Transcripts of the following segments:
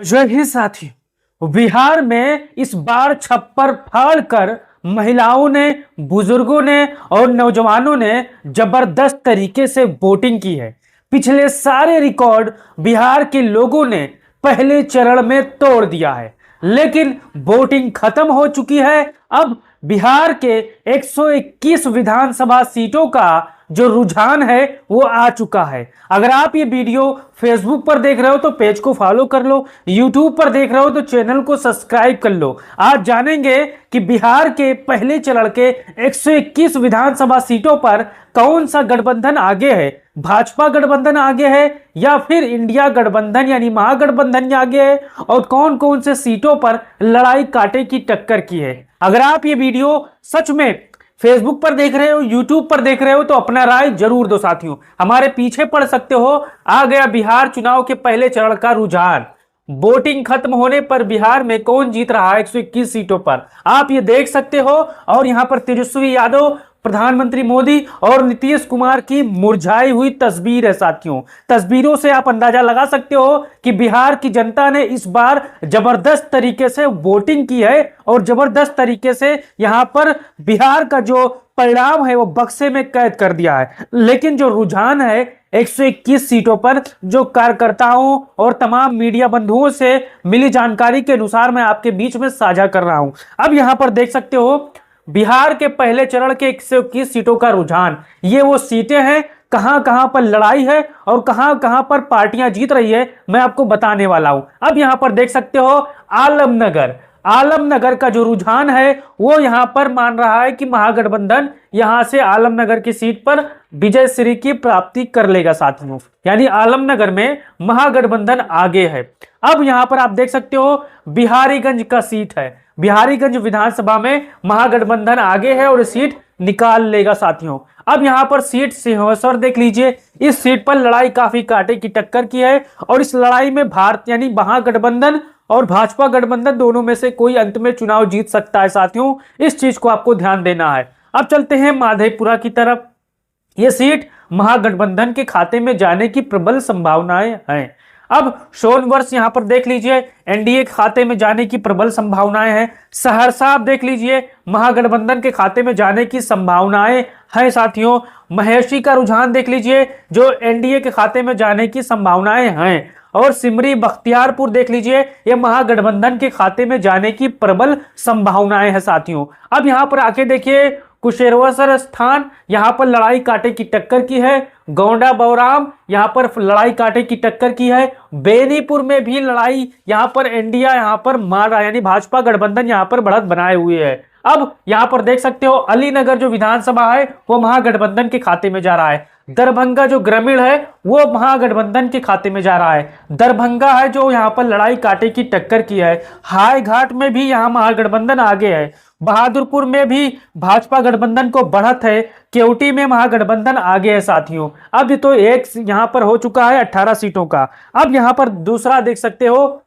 जय साथी, बिहार में इस बार छप्पर फाड़ कर महिलाओं ने, बुजुर्गों ने और नौजवानों ने जबरदस्त तरीके से वोटिंग की है। पिछले सारे रिकॉर्ड बिहार के लोगों ने पहले चरण में तोड़ दिया है, लेकिन वोटिंग खत्म हो चुकी है। अब बिहार के 121 विधानसभा सीटों का जो रुझान है वो आ चुका है। अगर आप ये वीडियो फेसबुक पर देख रहे हो तो पेज को फॉलो कर लो, यूट्यूब पर देख रहे हो तो चैनल को सब्सक्राइब कर लो। आज जानेंगे कि बिहार के पहले चरण के 121 विधानसभा सीटों पर कौन सा गठबंधन आगे है। भाजपा गठबंधन आगे है या फिर इंडिया गठबंधन यानी महागठबंधन आगे है, और कौन कौन से सीटों पर लड़ाई कांटे की टक्कर की है। अगर आप ये वीडियो सच में फेसबुक पर देख रहे हो, यूट्यूब पर देख रहे हो तो अपना राय जरूर दो साथियों। हमारे पीछे पढ़ सकते हो, आ गया बिहार चुनाव के पहले चरण का रुझान। वोटिंग खत्म होने पर बिहार में कौन जीत रहा है 121 सीटों पर, आप ये देख सकते हो। और यहां पर तेजस्वी यादव, प्रधानमंत्री मोदी और नीतीश कुमार की मुरझाई हुई तस्वीर है साथियों। तस्वीरों से आप अंदाजा लगा सकते हो कि बिहार की जनता ने इस बार जबरदस्त तरीके से वोटिंग की है और जबरदस्त तरीके से यहां पर बिहार का जो परिणाम है वो बक्से में कैद कर दिया है। लेकिन जो रुझान है 121 सीटों पर, जो कार्यकर्ताओं और तमाम मीडिया बंधुओं से मिली जानकारी के अनुसार मैं आपके बीच में साझा कर रहा हूं। अब यहां पर देख सकते हो बिहार के पहले चरण के 121 सीटों का रुझान। ये वो सीटें हैं, कहां कहां पर लड़ाई है और कहां कहां पर पार्टियां जीत रही है, मैं आपको बताने वाला हूं। अब यहां पर देख सकते हो आलमनगर का जो रुझान है वो यहां पर मान रहा है कि महागठबंधन यहां से आलमनगर की सीट पर विजय श्री की प्राप्ति कर लेगा साथियों, यानी आलमनगर में महागठबंधन आगे है। अब यहां पर आप देख सकते हो बिहारीगंज का सीट है, बिहारीगंज विधानसभा में महागठबंधन आगे है और सीट निकाल लेगा साथियों। अब यहां पर सीट सिंहेश्वर देख लीजिए, इस सीट पर लड़ाई काफी कांटे की टक्कर की है और इस लड़ाई में भारत यानी महागठबंधन और भाजपा गठबंधन दोनों में से कोई अंत में चुनाव जीत सकता है साथियों, इस चीज को आपको ध्यान देना है। अब चलते हैं माधेपुरा की तरफ। यह सीट महागठबंधन के खाते में जाने की प्रबल संभावनाएं हैं। अब सोनवर्ष यहां पर देख लीजिए, एनडीए के खाते में जाने की प्रबल संभावनाएं हैं। सहरसा आप देख लीजिए, महागठबंधन के खाते में जाने की संभावनाएं हैं साथियों। महेशी का रुझान देख लीजिए, जो एनडीए के खाते में जाने की संभावनाएं हैं। और सिमरी बख्तियारपुर देख लीजिए, यह महागठबंधन के खाते में जाने की प्रबल संभावनाएं हैं साथियों। अब यहां पर आके देखिए, कुशेश्वर स्थान यहां पर लड़ाई कांटे की टक्कर की है। गोंडा बौराम यहां पर लड़ाई कांटे की टक्कर की है। बेनीपुर में भी लड़ाई यहां पर इंडिया यहां पर मार रहा है, यानी भाजपा गठबंधन यहां पर बढ़त बनाए हुए है। अब यहां पर देख सकते हो अलीनगर जो विधानसभा है वो महागठबंधन के खाते में जा रहा है। दरभंगा जो ग्रामीण है वो महागठबंधन के खाते में जा रहा है। दरभंगा है जो यहां पर लड़ाई कांटे की टक्कर की है। हाई घाट में भी यहां महागठबंधन आगे है। बहादुरपुर में भी भाजपा गठबंधन को बढ़त है। केवटी में महागठबंधन आगे है साथियों। अब ये तो एक यहां पर हो चुका है 18 सीटों का। अब यहां पर दूसरा देख सकते हो,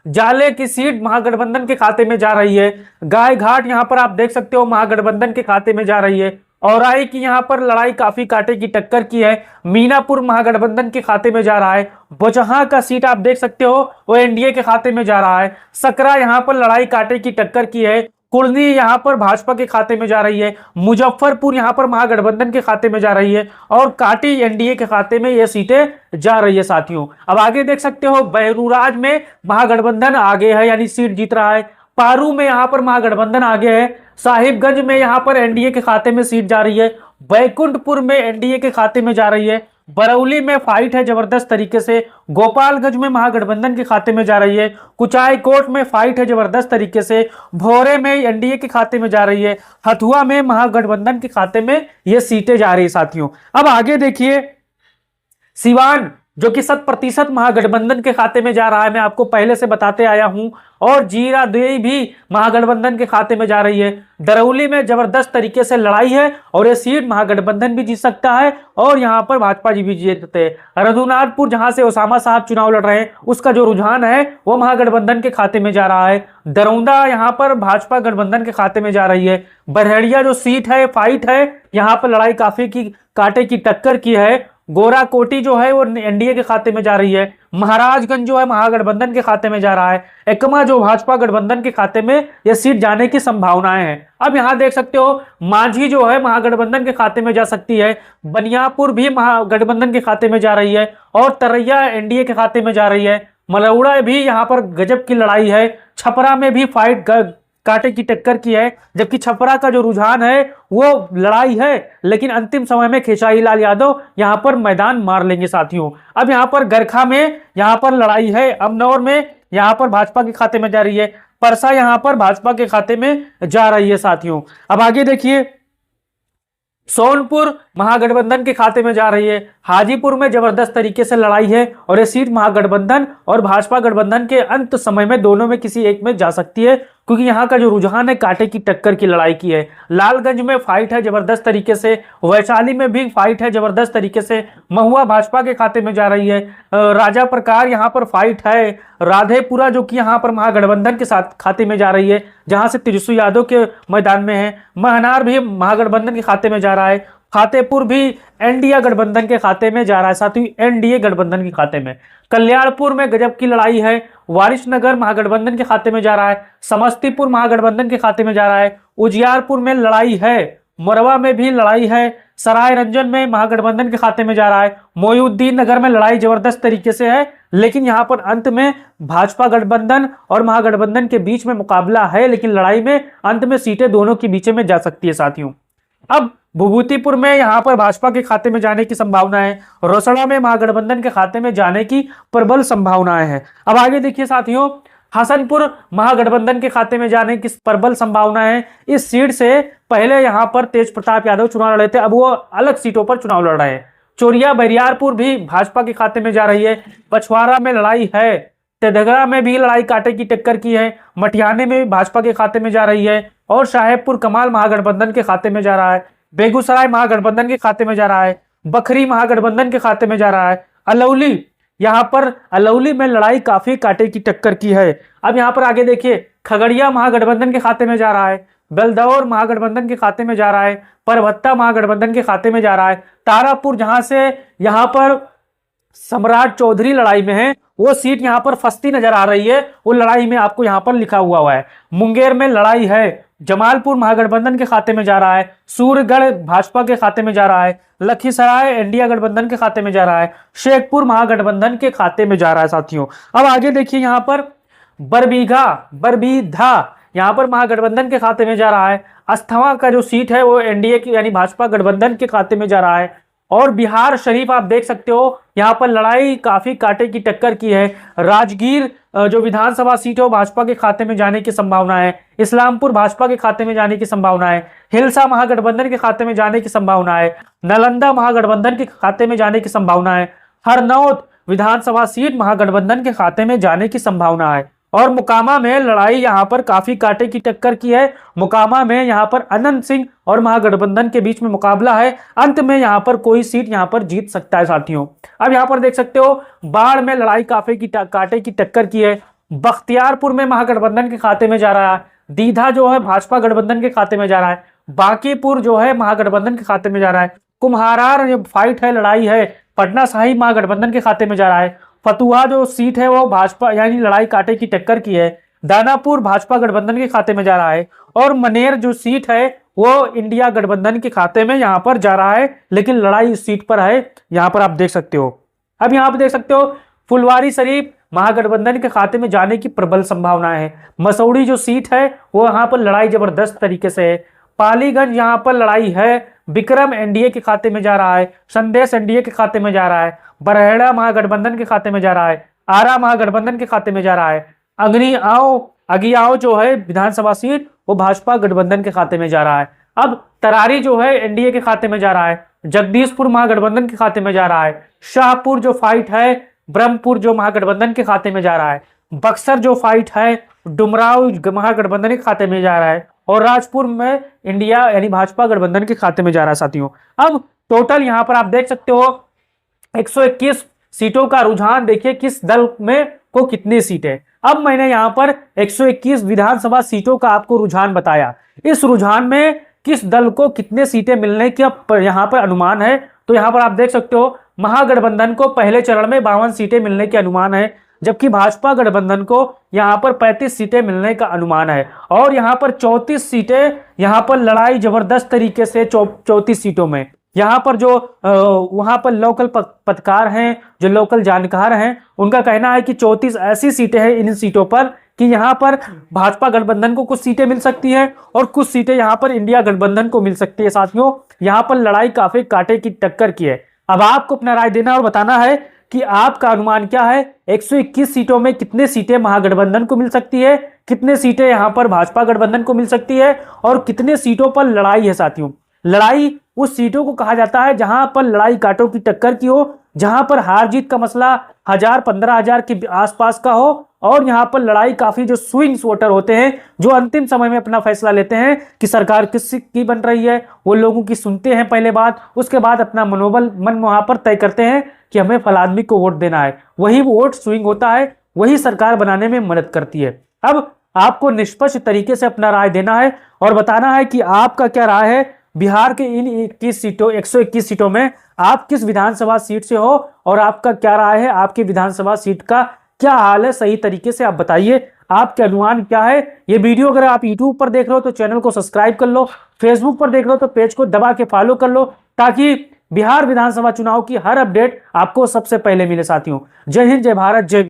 जाले की सीट महागठबंधन के खाते में जा रही है। गाय घाट यहां पर आप देख सकते हो महागठबंधन के खाते में जा रही है। औराई की यहां पर लड़ाई काफी कांटे की टक्कर की है। मीनापुर महागठबंधन के खाते में जा रहा है। बोचहा का सीट आप देख सकते हो वो एनडीए के खाते में जा रहा है। सकरा यहां पर लड़ाई कांटे की टक्कर की है। कुर्नी यहां पर भाजपा के खाते में जा रही है। मुजफ्फरपुर यहां पर महागठबंधन के खाते में जा रही है और काटी एनडीए के खाते में ये सीटें जा रही है साथियों। अब आगे देख सकते हो बहरूराज में महागठबंधन आगे है, यानी सीट जीत रहा है। पारू में यहां पर महागठबंधन आगे है। साहिबगंज में यहां पर एनडीए के खाते में सीट जा रही है। बैकुंठपुर में एनडीए के खाते में जा रही है। बरौली में फाइट है जबरदस्त तरीके से। गोपालगंज में महागठबंधन के खाते में जा रही है। कुचाई कोट में फाइट है जबरदस्त तरीके से। भोरे में एनडीए के खाते में जा रही है। हथुआ में महागठबंधन के खाते में ये सीटें जा रही है साथियों। अब आगे देखिए, सिवान जो कि 100% महागठबंधन के खाते में जा रहा है, मैं आपको पहले से बताते आया हूं। और जीरादेई भी महागठबंधन के खाते में जा रही है। दरौली में जबरदस्त तरीके से लड़ाई है और ये सीट महागठबंधन भी जीत सकता है और यहां पर भाजपा जी भी जीतते हैं। रघुनाथपुर जहां से ओसामा साहब चुनाव लड़ रहे हैं, उसका जो रुझान है वो महागठबंधन के खाते में जा रहा है। दरौंदा यहां पर भाजपा गठबंधन के खाते में जा रही है। बरहड़िया जो सीट है फाइट है, यहां पर लड़ाई काफी की कांटे की टक्कर की है। गोराकोटी जो है वो एनडीए के खाते में जा रही है, महाराजगंज जो है महागठबंधन के खाते में जा रहा है, एकमा जो भाजपा गठबंधन के खाते में यह सीट जाने की संभावनाएं हैं। अब यहां देख सकते हो मांझी जो है महागठबंधन के खाते में जा सकती है, बनियापुर भी महागठबंधन के खाते में जा रही है और तरैया एनडीए के खाते में जा रही है। मलौड़ा भी यहाँ पर गजब की लड़ाई है, छपरा में भी फाइट कांटे की टक्कर की है, जबकि छपरा का जो रुझान है वो लड़ाई है, लेकिन अंतिम समय में खेसारी लाल यादव यहां पर मैदान मार लेंगे साथियों। अब यहां पर गरखा में यहां पर लड़ाई है, अमनौर में यहां पर भाजपा के खाते में जा रही है, परसा यहां पर भाजपा के खाते में जा रही है साथियों। अब आगे देखिए सोनपुर महागठबंधन के खाते में जा रही है, हाजीपुर में जबरदस्त तरीके से लड़ाई है और ये सीट महागठबंधन और भाजपा गठबंधन के अंत समय में दोनों में किसी एक में जा सकती है, क्योंकि यहाँ का जो रुझान है कांटे की टक्कर की लड़ाई की है। लालगंज में फाइट है जबरदस्त तरीके से, वैशाली में भी फाइट है जबरदस्त तरीके से, महुआ भाजपा के खाते में जा रही है, राजा प्रकार यहाँ पर फाइट है, राधेपुरा जो कि यहाँ पर महागठबंधन के साथ खाते में जा रही है, जहां से तेजस्वी यादव के मैदान में है, महनार भी महागठबंधन के खाते में जा रहा है, फतेहपुर भी एनडीए गठबंधन के खाते में जा रहा है साथियों, एनडीए गठबंधन के खाते में। कल्याणपुर में गजब की लड़ाई है, वारिसनगर महागठबंधन के खाते में जा रहा है, समस्तीपुर महागठबंधन के खाते में जा रहा है, उजियारपुर में लड़ाई है, मोरवा में भी लड़ाई है, सरायरंजन में महागठबंधन के खाते में जा रहा है, मोहिउद्दीन नगर में लड़ाई जबरदस्त तरीके से है, लेकिन यहां पर अंत में भाजपा गठबंधन और महागठबंधन के बीच में मुकाबला है, लेकिन लड़ाई में अंत में सीटें दोनों के बीच में जा सकती है साथियों। अब भभूतिपुर में यहां पर भाजपा के खाते में जाने की संभावना है, रोसड़ा में महागठबंधन के खाते में जाने की प्रबल संभावनाएं हैं। अब आगे देखिए साथियों, हसनपुर महागठबंधन के खाते में जाने की प्रबल संभावना है। इस सीट से पहले यहां पर तेज प्रताप यादव चुनाव लड़े थे, अब वो अलग सीटों पर चुनाव लड़ रहे हैं। चोरिया बरियारपुर भी भाजपा के खाते में जा रही है, पछवाड़ा में लड़ाई है, तेदगरा में भी लड़ाई कांटे की टक्कर की है, मटियाने में भी भाजपा के खाते में जा रही है और साहेबपुर कमाल महागठबंधन के खाते में जा रहा है, बेगूसराय महागठबंधन के खाते में जा रहा है, बखरी महागठबंधन के खाते में जा रहा है, अलौली यहाँ पर अलौली में लड़ाई काफी कांटे की टक्कर की है। अब यहाँ पर आगे देखिए खगड़िया महागठबंधन के खाते में जा रहा है, बेलदौर महागठबंधन के खाते में जा रहा है, परभत्ता महागठबंधन के खाते में जा रहा है, तारापुर जहां से यहाँ पर सम्राट चौधरी लड़ाई में है वो सीट यहाँ पर फंसती नजर आ रही है, वो लड़ाई में आपको यहाँ पर लिखा हुआ है। मुंगेर में लड़ाई है, जमालपुर महागठबंधन के खाते में जा रहा है, सूरगढ़ भाजपा के खाते में जा रहा है, लखीसराय एनडीए गठबंधन के खाते में जा रहा है, शेखपुर महागठबंधन के खाते में जा रहा है साथियों। अब आगे देखिए यहाँ पर बरबीघा यहाँ पर महागठबंधन के खाते में जा रहा है, अस्थवा का जो सीट है वो एनडीए की यानी भाजपा गठबंधन के खाते में जा रहा है, और बिहार शरीफ आप देख सकते हो यहाँ पर लड़ाई काफी कांटे की टक्कर की है। राजगीर जो विधानसभा सीट है वो भाजपा के खाते में जाने की संभावना है, इस्लामपुर भाजपा के खाते में जाने की संभावना है, हिलसा महागठबंधन के खाते में जाने की संभावना है, नालंदा महागठबंधन के खाते में जाने की संभावना है, हरनौत विधानसभा सीट महागठबंधन के खाते में जाने की संभावना है, और मुकामा में लड़ाई यहाँ पर काफी कांटे की टक्कर की है। मुकामा में यहाँ पर अनंत सिंह और महागठबंधन के बीच में मुकाबला है, अंत में यहाँ पर कोई सीट यहाँ पर जीत सकता है साथियों। अब यहाँ पर देख सकते हो बाढ़ में लड़ाई काफी की कांटे की टक्कर की है, बख्तियारपुर में महागठबंधन के खाते में जा रहा है, दीघा जो है भाजपा गठबंधन के खाते में जा रहा है, बांकीपुर जो है महागठबंधन के खाते में जा रहा है, कुम्हारार फाइट है लड़ाई है पटना साहिब महागठबंधन के खाते में जा रहा है, फतुहा जो सीट है वो भाजपा यानी लड़ाई कांटे की टक्कर की है, दानापुर भाजपा गठबंधन के खाते में जा रहा है, और मनेर जो सीट है वो इंडिया गठबंधन के खाते में यहाँ पर जा रहा है, लेकिन लड़ाई इस सीट पर है, यहाँ पर आप देख सकते हो। अब यहाँ पर देख सकते हो फुलवारी शरीफ महागठबंधन के खाते में जाने की प्रबल संभावना है, मसौड़ी जो सीट है वो यहाँ पर लड़ाई जबरदस्त तरीके से है, पालीगंज यहाँ पर लड़ाई है, विक्रम एनडीए के खाते में जा रहा है, संदेश एनडीए के खाते में जा रहा है, बरहेड़ा महागठबंधन के खाते में जा रहा है, आरा महागठबंधन के खाते में जा रहा है, अगियाओं जो है विधानसभा सीट वो भाजपा गठबंधन के खाते में जा रहा है। अब तरारी जो है एनडीए के खाते में जा रहा है, जगदीशपुर महागठबंधन के खाते में जा रहा है, शाहपुर जो फाइट है ब्रह्मपुर जो महागठबंधन के खाते में जा रहा है, बक्सर जो फाइट है डुमराव महागठबंधन के खाते में जा रहा है, और राजपुर में इंडिया यानी भाजपा गठबंधन के खाते में जा रहा है साथियों। अब टोटल यहाँ पर आप देख सकते हो 121 सीटों का रुझान देखिए किस दल में को कितनी सीटें। अब मैंने यहाँ पर 121 विधानसभा सीटों का आपको रुझान बताया, इस रुझान में किस दल को कितने सीटें मिलने की अब यहाँ पर अनुमान है। तो यहाँ पर आप देख सकते हो महागठबंधन को पहले चरण में 52 सीटें मिलने के अनुमान है, जबकि भाजपा गठबंधन को यहां पर 35 सीटें मिलने का अनुमान है। और यहां पर 34 सीटें, यहां पर लड़ाई जबरदस्त तरीके से 34 सीटों में। यहाँ पर जो वहां पर लोकल पत्रकार हैं, जो लोकल जानकार हैं, उनका कहना है कि 34 ऐसी सीटें हैं इन सीटों पर कि यहाँ पर भाजपा गठबंधन को कुछ सीटें मिल सकती हैं और कुछ सीटें यहाँ पर इंडिया गठबंधन को मिल सकती है। साथियों, यहाँ पर लड़ाई काफी कांटे की टक्कर की है। अब आपको अपना राय देना और बताना है कि आपका अनुमान क्या है। 121 सीटों में कितने सीटें महागठबंधन को मिल सकती है, कितने सीटें यहाँ पर भाजपा गठबंधन को मिल सकती है और कितने सीटों पर लड़ाई है। साथियों, लड़ाई उस सीटों को कहा जाता है जहां पर लड़ाई कांटों की टक्कर की हो, जहां पर हार जीत का मसला 1000-15,000 के आसपास का हो और यहां पर लड़ाई काफी जो स्विंग वोटर होते हैं, जो अंतिम समय में अपना फैसला लेते हैं कि सरकार किस की बन रही है, वो लोगों की सुनते हैं पहले बात, उसके बाद अपना मनोबल मन वहां पर तय करते हैं कि हमें फला आदमी को वोट देना है। वही वोट स्विंग होता है, वही सरकार बनाने में मदद करती है। अब आपको निष्पक्ष तरीके से अपना राय देना है और बताना है कि आपका क्या राय है। बिहार के इन 121 सीटों में आप किस विधानसभा सीट से हो और आपका क्या राय है, आपकी विधानसभा सीट का क्या हाल है, सही तरीके से आप बताइए। आपके अनुमान क्या है। ये वीडियो अगर आप यूट्यूब पर देख रहे हो तो चैनल को सब्सक्राइब कर लो, फेसबुक पर देख रहे हो तो पेज को दबा के फॉलो कर लो, ताकि बिहार विधानसभा चुनाव की हर अपडेट आपको सबसे पहले मिले। साथियों, जय हिंद, जय भारत, जय।